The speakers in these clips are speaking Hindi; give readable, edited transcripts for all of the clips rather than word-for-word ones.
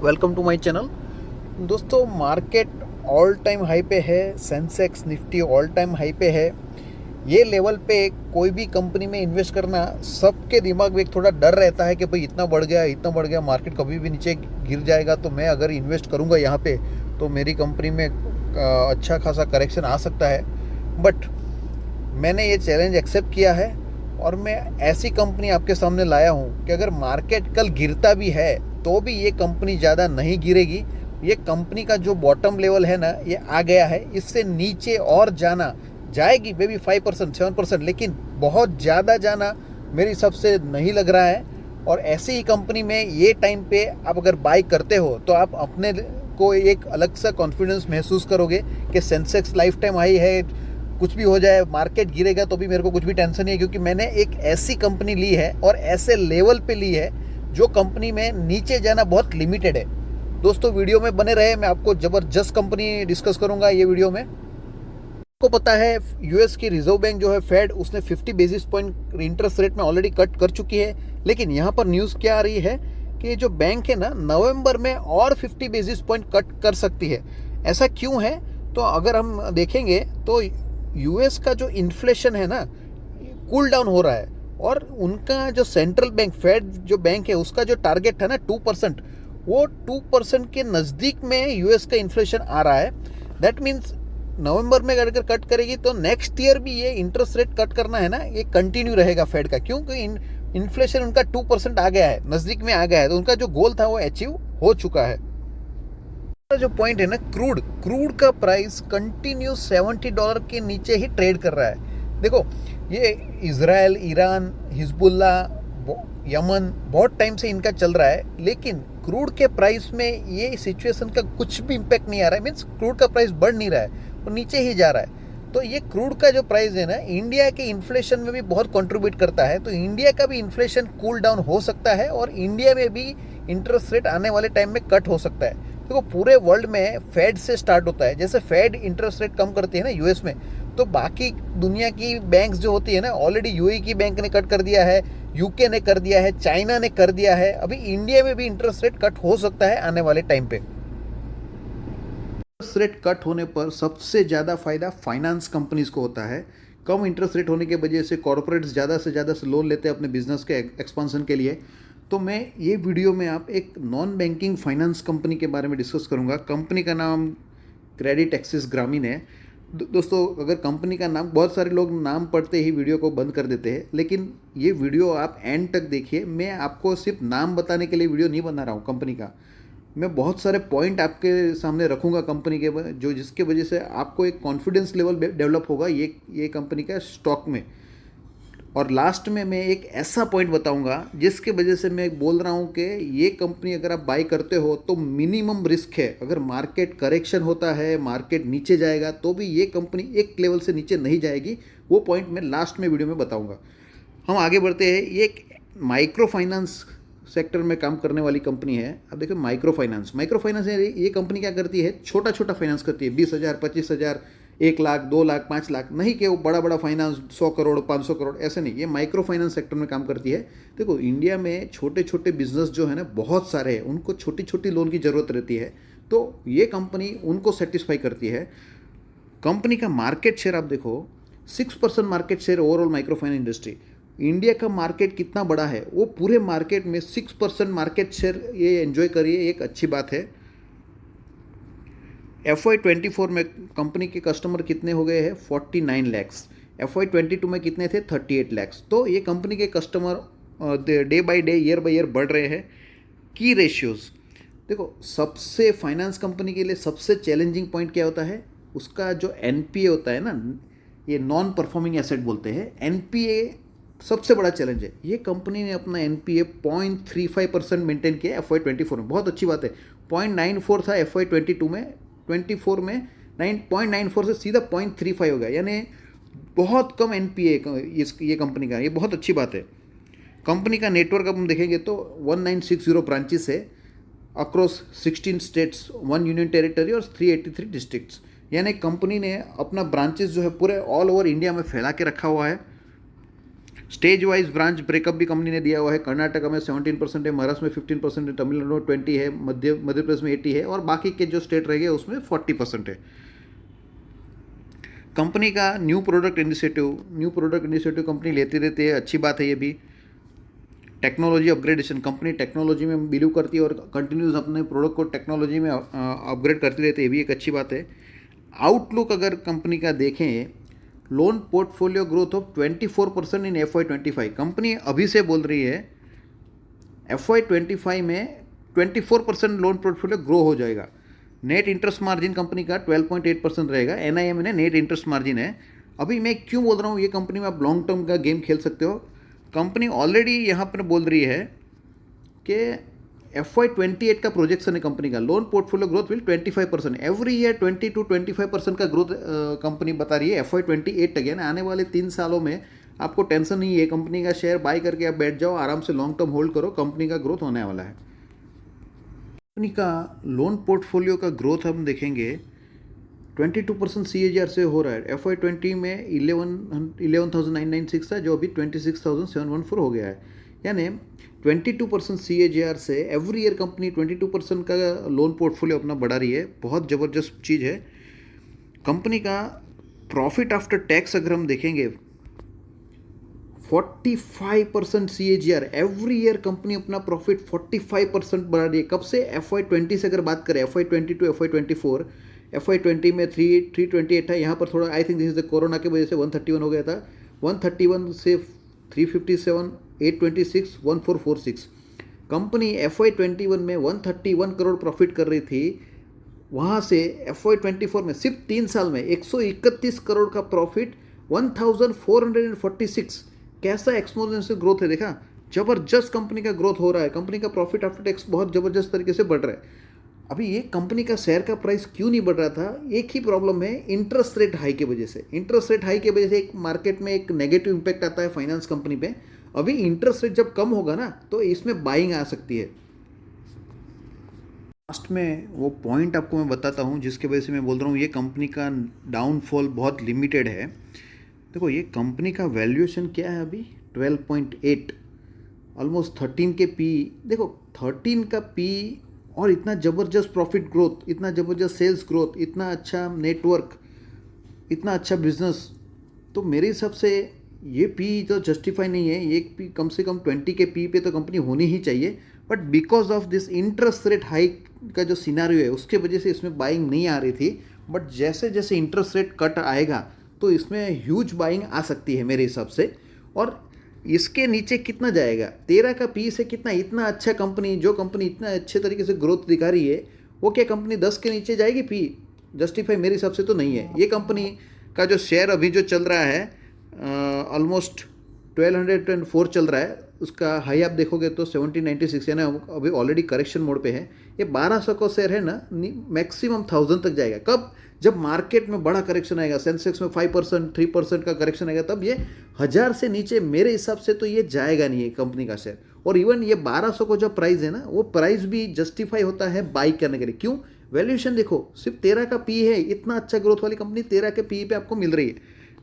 Welcome to my channel. दोस्तों, मार्केट ऑल टाइम हाई पे है। Sensex Nifty all time high पे है। ये लेवल पे कोई भी कंपनी में इन्वेस्ट करना सबके दिमाग में एक थोड़ा डर रहता है कि भाई इतना बढ़ गया, मार्केट कभी भी नीचे गिर जाएगा, तो मैं अगर इन्वेस्ट करूंगा यहाँ पे तो मेरी कंपनी में अच्छा खासा करेक्शन आ सकता है। बट मैंने ये चैलेंज एक्सेप्ट किया है और मैं ऐसी कंपनी आपके सामने लाया हूँ कि अगर मार्केट कल गिरता भी है तो भी ये कंपनी ज़्यादा नहीं गिरेगी। ये कंपनी का जो बॉटम लेवल है ना, ये आ गया है। इससे नीचे और जाना जाएगी मे बी 5% 7%, लेकिन बहुत ज़्यादा जाना मेरे हिसाब से नहीं लग रहा है। और ऐसी ही कंपनी में ये टाइम पे आप अगर बाई करते हो तो आप अपने को एक अलग सा कॉन्फिडेंस महसूस करोगे कि सेंसेक्स लाइफ टाइम हाई है, कुछ भी हो जाए, मार्केट गिरेगा तो भी मेरे को कुछ भी टेंशन नहीं है, क्योंकि मैंने एक ऐसी कंपनी ली है और ऐसे लेवल पे ली है जो कंपनी में नीचे जाना बहुत लिमिटेड है। दोस्तों, वीडियो में बने रहे, मैं आपको ज़बरदस्त कंपनी डिस्कस करूंगा ये वीडियो में। आपको पता है यूएस की रिजर्व बैंक जो है फेड, उसने 50 बेसिस पॉइंट इंटरेस्ट रेट में ऑलरेडी कट कर चुकी है। लेकिन यहाँ पर न्यूज़ क्या आ रही है कि जो बैंक है ना, नवंबर में और 50 बेसिस पॉइंट कट कर सकती है। ऐसा क्यों है? तो अगर हम देखेंगे तो यूएस का जो इन्फ्लेशन है ना, कूल डाउन हो रहा है। और उनका जो सेंट्रल बैंक फेड जो बैंक है, उसका जो टारगेट है ना 2%, वो 2% के नज़दीक में यूएस का इन्फ्लेशन आ रहा है। दैट मीन्स नवंबर में अगर कट करेगी तो नेक्स्ट ईयर भी ये इंटरेस्ट रेट कट करना है ना, ये कंटिन्यू रहेगा फेड का, क्योंकि इन्फ्लेशन उनका 2% आ गया है, नज़दीक में आ गया है। तो उनका जो गोल था वो अचीव हो चुका है। जो पॉइंट है ना, क्रूड क्रूड का प्राइस कंटिन्यू $70 के नीचे ही ट्रेड कर रहा है। देखो, ये इजराइल, ईरान, हिजबुल्ला, यमन बहुत टाइम से इनका चल रहा है, लेकिन क्रूड के प्राइस में ये सिचुएशन का कुछ भी इम्पैक्ट नहीं आ रहा है। मीन्स क्रूड का प्राइस बढ़ नहीं रहा है, वो नीचे ही जा रहा है। तो ये क्रूड का जो प्राइस है ना, इंडिया के इन्फ्लेशन में भी बहुत कंट्रीब्यूट करता है। तो इंडिया का भी इन्फ्लेशन कूल डाउन हो सकता है और इंडिया में भी इंटरेस्ट रेट आने वाले टाइम में कट हो सकता है। देखो, पूरे वर्ल्ड में फेड से स्टार्ट होता है। जैसे फेड इंटरेस्ट रेट कम करती है ना यूएस में, तो बाकी दुनिया की बैंक्स जो होती है ना, ऑलरेडी यूएई की बैंक ने कट कर दिया है, यूके ने कर दिया है, चाइना ने कर दिया है। अभी इंडिया में भी इंटरेस्ट रेट कट हो सकता है आने वाले टाइम पे। इंटरेस्ट रेट कट होने पर सबसे ज़्यादा फायदा फाइनेंस कंपनीज को होता है। कम इंटरेस्ट रेट होने की वजह से कॉरपोरेट्स ज़्यादा से ज़्यादा लोन लेते हैं अपने बिजनेस के एक्सपांसन के लिए। तो मैं ये वीडियो में आप एक नॉन बैंकिंग फाइनेंस कंपनी के बारे में डिस्कस करूंगा। कंपनी का नाम क्रेडिट एक्सिस ग्रामीण है। दोस्तों, अगर कंपनी का नाम, बहुत सारे लोग नाम पढ़ते ही वीडियो को बंद कर देते हैं, लेकिन ये वीडियो आप एंड तक देखिए। मैं आपको सिर्फ नाम बताने के लिए वीडियो नहीं बना रहा हूँ कंपनी का। मैं बहुत सारे पॉइंट आपके सामने रखूंगा कंपनी के, जो जिसके वजह से आपको एक कॉन्फिडेंस लेवल डेवलप होगा ये कंपनी का स्टॉक में। और लास्ट में मैं एक ऐसा पॉइंट बताऊंगा जिसके वजह से मैं बोल रहा हूं कि ये कंपनी अगर आप बाई करते हो तो मिनिमम रिस्क है। अगर मार्केट करेक्शन होता है, मार्केट नीचे जाएगा, तो भी ये कंपनी एक लेवल से नीचे नहीं जाएगी। वो पॉइंट मैं लास्ट में वीडियो में बताऊंगा। हम आगे बढ़ते हैं। ये एक माइक्रो फाइनेंस सेक्टर में काम करने वाली कंपनी है। अब देखो, माइक्रो फाइनेंस ये कंपनी क्या करती है? छोटा छोटा फाइनेंस करती है। 20,000, 25,000, 1 लाख, 2 लाख, 5 लाख, नहीं कि वो बड़ा बड़ा फाइनेंस 100 करोड़, 500 करोड़, ऐसे नहीं। ये माइक्रो फाइनेंस सेक्टर में काम करती है। देखो, इंडिया में छोटे छोटे बिजनेस जो है ना, बहुत सारे हैं, उनको छोटी छोटी लोन की ज़रूरत रहती है। तो ये कंपनी उनको सेटिस्फाई करती है। कंपनी का मार्केट शेयर आप देखो, 6% market share overall micro finance industry. India का मार्केट कितना बड़ा है, वो पूरे मार्केट में 6% मार्केट शेयर ये एंजॉय करिए, एक अच्छी बात है। FY24 में कंपनी के कस्टमर कितने हो गए हैं? 49 लैक्स। FY22 में कितने थे? 38 लैक्स। तो ये कंपनी के customer day by day, year by year बढ़ रहे हैं। की रेशियोज़ देखो, सबसे फाइनेंस कंपनी के लिए सबसे चैलेंजिंग पॉइंट क्या होता है? उसका जो NPA होता है ना, ये नॉन परफॉर्मिंग एसेट बोलते हैं। NPA सबसे बड़ा चैलेंज है। ये कंपनी ने अपना NPA 0.35% मेंटेन किया FY24 में, बहुत अच्छी बात है। 0.94 था FY22 में, 24 में 9.94 से सीधा 0.35 हो गया, यानी बहुत कम NPA ये कंपनी का, ये बहुत अच्छी बात है। कंपनी का नेटवर्क अब हम देखेंगे तो 1960 ब्रांचेस है अक्रॉस 16 स्टेट्स, 1 यूनियन टेरिटरी और 383 डिस्ट्रिक्ट्स। यानी कंपनी ने अपना ब्रांचेस जो है पूरे ऑल ओवर इंडिया में फैला के रखा हुआ है। स्टेज वाइज ब्रांच ब्रेकअप भी कंपनी ने दिया हुआ है। कर्नाटका में 17% है, महाराष्ट्र में 15% है, तमिलनाडु में 20 है, मध्य प्रदेश में 80 है और बाकी के जो स्टेट रह गए उसमें 40% है। कंपनी का न्यू प्रोडक्ट इनिशिएटिव कंपनी लेती रहती है, अच्छी बात है ये भी। टेक्नोलॉजी अपग्रेडेशन, कंपनी टेक्नोलॉजी में बिलीव करती है और कंटिन्यूस अपने प्रोडक्ट को टेक्नोलॉजी में अपग्रेड करती रहती है, ये भी एक अच्छी बात है। आउटलुक अगर कंपनी का देखें, loan portfolio growth of 24% in FY25। Company अभी से बोल रही है FY25 में 24% लोन पोर्टफोलियो ग्रो हो जाएगा। नेट इंटरेस्ट मार्जिन कंपनी का 12.8% रहेगा। NIM में नेट इंटरेस्ट मार्जिन है। अभी मैं क्यों बोल रहा हूँ ये कंपनी में आप लॉन्ग टर्म का गेम खेल सकते हो। कंपनी ऑलरेडी यहाँ पर बोल रही है कि FY28 का प्रोजेक्शन है कंपनी का, loan portfolio growth will 25%। Every year 20 to 25% का ग्रोथ कंपनी बता रही है। FY28 अगेन आने वाले 3 सालों में आपको टेंशन नहीं है, कंपनी का शेयर बाय करके आप बैठ जाओ, आराम से लॉन्ग टर्म होल्ड करो, कंपनी का ग्रोथ होने वाला है। कंपनी का लोन पोर्टफोलियो का ग्रोथ हम देखेंगे 22% CAGR से हो रहा है। FY20 में 11,996 था जो अभी 26,714 हो गया है, यानी 22% CAGR से एवरी ईयर कंपनी 22% का लोन पोर्टफोलियो अपना बढ़ा रही है। बहुत ज़बरदस्त चीज़ है। कंपनी का प्रॉफिट आफ्टर टैक्स अगर हम देखेंगे 45% CAGR, एवरी ईयर कंपनी अपना प्रॉफिट 45% बढ़ा रही है। कब से? FY20 से अगर बात करें, FY20 to FY24, FY20 में 328 था, यहाँ पर थोड़ा I think this is the corona की वजह से 131 हो गया था। 131 से 357, 826, 1446। कंपनी FY21 में 131 करोड़ प्रॉफिट कर रही थी, वहाँ से FY24 में सिर्फ 3 साल में 131 करोड़ का प्रॉफिट, 1446। कैसा एक्सपोनेंशियल ग्रोथ है, देखा? जबरदस्त कंपनी का ग्रोथ हो रहा है। कंपनी का प्रॉफिट आफ्टर टैक्स बहुत ज़बरदस्त तरीके से बढ़ रहा है। अभी ये कंपनी का शेयर का प्राइस क्यों नहीं बढ़ रहा था? एक ही प्रॉब्लम है, इंटरेस्ट रेट हाई की वजह से। इंटरेस्ट रेट हाई की वजह से एक मार्केट में एक नेगेटिव इंपैक्ट आता है फाइनेंस कंपनी पे। अभी इंटरेस्ट रेट जब कम होगा ना तो इसमें बाइंग आ सकती है। लास्ट में वो पॉइंट आपको मैं बताता हूँ जिसके वजह से मैं बोल रहा हूँ ये कंपनी का डाउनफॉल बहुत लिमिटेड है। देखो ये कंपनी का वैल्यूएशन क्या है अभी, 12.8, ऑलमोस्ट 13 के पी। देखो 13 का पी और इतना ज़बरदस्त प्रॉफिट ग्रोथ, इतना ज़बरदस्त सेल्स ग्रोथ, इतना अच्छा नेटवर्क, इतना अच्छा बिजनेस, तो मेरे हिसाब से ये पी तो जस्टिफाई नहीं है। ये पी कम से कम 20 के पी पे तो कंपनी होनी ही चाहिए, but because of this interest rate hike का जो सिनारियो है उसके वजह से इसमें बाइंग नहीं आ रही थी। बट जैसे जैसे इंटरेस्ट रेट कट आएगा तो इसमें ह्यूज बाइंग आ सकती है मेरे हिसाब से। और इसके नीचे कितना जाएगा, 13 का पी से कितना, इतना अच्छा कंपनी, जो कंपनी इतना अच्छे तरीके से ग्रोथ दिखा रही है, वो क्या कंपनी 10 के नीचे जाएगी पी? जस्टिफाई मेरे हिसाब से तो नहीं है। ये कंपनी का जो शेयर अभी जो चल रहा है ऑलमोस्ट 1204 चल रहा है, उसका हाई आप देखोगे तो 1796 है ना, अभी ऑलरेडी करेक्शन मोड पे है। ये 1200 का शेयर है ना, मैक्सिमम 1000 तक जाएगा। कब? जब मार्केट में बड़ा करेक्शन आएगा, सेंसेक्स में 5%, 3% का करेक्शन आएगा, तब ये 1000 से नीचे मेरे हिसाब से तो ये जाएगा नहीं है कंपनी का शेयर। और इवन ये 1200 को जो प्राइस है ना, वो प्राइस भी जस्टिफाई होता है बाई करने के लिए। क्यों? वैल्यूएशन देखो, सिर्फ 13 का पी है, इतना अच्छा ग्रोथ वाली कंपनी 13 के पी पे आपको मिल रही है।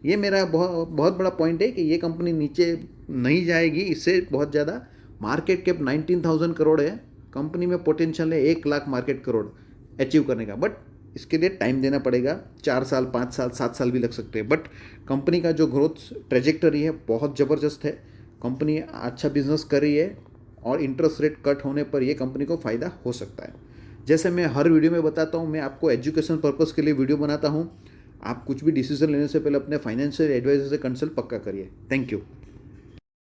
ये मेरा बहुत बड़ा पॉइंट है कि ये कंपनी नीचे नहीं जाएगी इससे बहुत ज़्यादा। मार्केट कैप 19,000 करोड़ है, कंपनी में पोटेंशियल है 1 लाख मार्केट करोड़ अचीव करने का, बट इसके लिए टाइम देना पड़ेगा। 4 साल, 5 साल, 7 साल भी लग सकते हैं। बट कंपनी का जो ग्रोथ ट्रेजेक्टरी है बहुत ज़बरदस्त है। कंपनी अच्छा बिजनेस कर रही है और इंटरेस्ट रेट कट होने पर ये कंपनी को फ़ायदा हो सकता है। जैसे मैं हर वीडियो में बताता हूँ, मैं आपको एजुकेशन पर्पज़ के लिए वीडियो बनाता हूँ। आप कुछ भी डिसीजन लेने से पहले अपने फाइनेंशियल एडवाइजर से कंसल्ट पक्का करिए। Thank you.